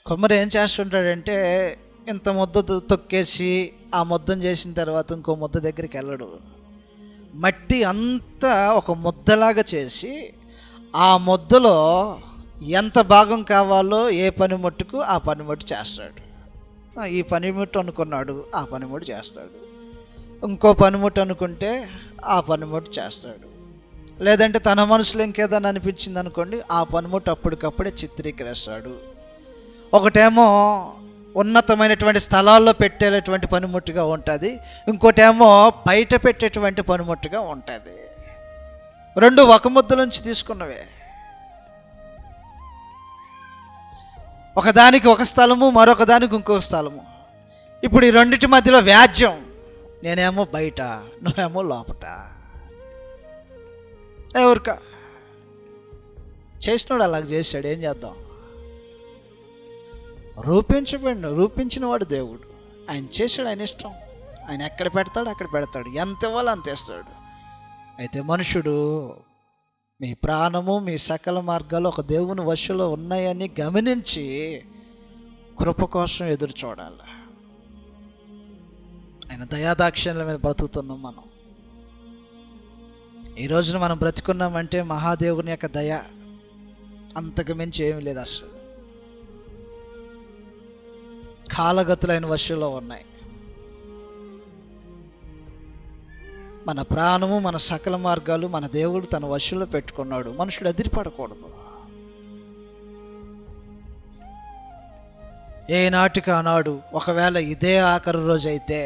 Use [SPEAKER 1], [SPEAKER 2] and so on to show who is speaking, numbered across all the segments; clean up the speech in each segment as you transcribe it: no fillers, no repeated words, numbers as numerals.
[SPEAKER 1] కొమ్మరి ఏం చేస్తుంటాడంటే ఇంత ముద్ద తొక్కేసి ఆ ముద్దను చేసిన తర్వాత ఇంకో ముద్ద దగ్గరికి వెళ్ళడు. మట్టి అంతా ఒక ముద్దలాగా చేసి ఆ ముద్దలో ఎంత భాగం కావాలో ఏ పనిముట్టుకు ఆ పనిముట్టు చేస్తాడు. ఈ పనిముట్టు అనుకున్నాడు, ఆ పనిముట్టు చేస్తాడు. ఇంకో పనిముట్టు అనుకుంటే ఆ పనిముట్టు చేస్తాడు. లేదంటే తన మనసులో ఇంకేదైనా అనిపించింది అనుకోండి, ఆ పనిముట్టు అప్పటికప్పుడే చిత్రీకరిస్తాడు. ఒకటేమో ఉన్నతమైనటువంటి స్థలాల్లో పెట్టేటువంటి పనిముట్టుగా ఉంటుంది, ఇంకోటేమో బయట పెట్టేటువంటి పనిముట్టుగా ఉంటుంది. రెండు ఒక ముద్ద నుంచి తీసుకున్నవే. ఒకదానికి ఒక స్థలము, మరొక దానికి ఇంకొక స్థలము. ఇప్పుడు ఈ రెండింటి మధ్యలో వ్యాజ్యం. నేనేమో బయట, నువ్వేమో లోపట. ఎవరిక చేసినాడు అలాగ చేశాడు, ఏం చేద్దాం? రూపించిన వాడు దేవుడు. ఆయన చేశాడు, ఆయన ఇష్టం. ఆయన ఎక్కడ పెడతాడు అక్కడ పెడతాడు, ఎంత ఇవ్వాలో అంత ఇస్తాడు. అయితే మనుషుడు మీ ప్రాణము మీ సకల మార్గాలు ఒక దేవుని వశంలో ఉన్నాయని గమనించి కృప కోసం ఎదురు చూడాలి. ఆయన దయాదాక్షిణ్యాల మీద బ్రతుకుతున్నాం మనం. ఈ రోజున మనం బ్రతుకున్నామంటే మహాదేవుని యొక్క దయ, అంతకు మించి ఏమీ లేదు. అసలు కాలగతులైన వశంలో ఉన్నాయి. మన ప్రాణము మన సకల మార్గాలు మన దేవుడు తన వశంలో పెట్టుకున్నాడు. మనుషుడు ఎదిరిపడకూడదు. ఏనాటికి ఆనాడు, ఒకవేళ ఇదే ఆఖరి రోజు అయితే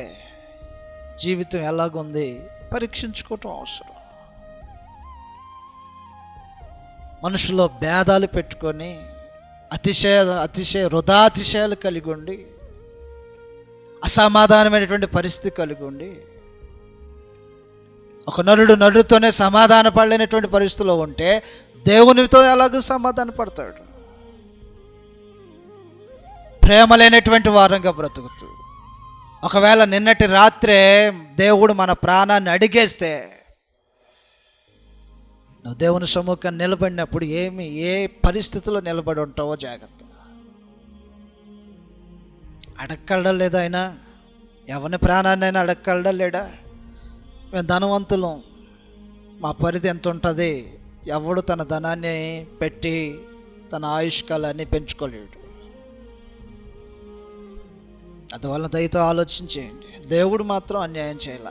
[SPEAKER 1] జీవితం ఎలాగుంది పరీక్షించుకోవటం అవసరం. మనుషుల్లో భేదాలు పెట్టుకొని వృధాతిశయాలు కలిగి ఉండి అసమాధానమైనటువంటి పరిస్థితి కలిగి ఉండి ఒక నరుడితోనే సమాధాన పడలేనటువంటి పరిస్థితిలో ఉంటే దేవునితో ఎలాగో సమాధాన పడతాడు? ప్రేమ లేనటువంటి వారంగా బ్రతుకుతూ, ఒకవేళ నిన్నటి రాత్రే దేవుడు మన ప్రాణాన్ని అడిగేస్తే నువ్వు దేవుని సమ్ముఖాన్ని నిలబడినప్పుడు ఏ పరిస్థితిలో నిలబడి ఉంటావో జాగ్రత్త. అడగలడం లేదా? ఆయన ఎవరి ప్రాణాన్ని అయినా అడగలడం లేడా? మేము ధనవంతులం, మా పరిధి ఎంత ఉంటుంది? ఎవడు తన ధనాన్ని పెట్టి తన ఆయుష్కాలాన్ని పెంచుకోలేడు. అందువల్ల దయతో ఆలోచించేయండి. దేవుడు మాత్రం అన్యాయం చేయాల.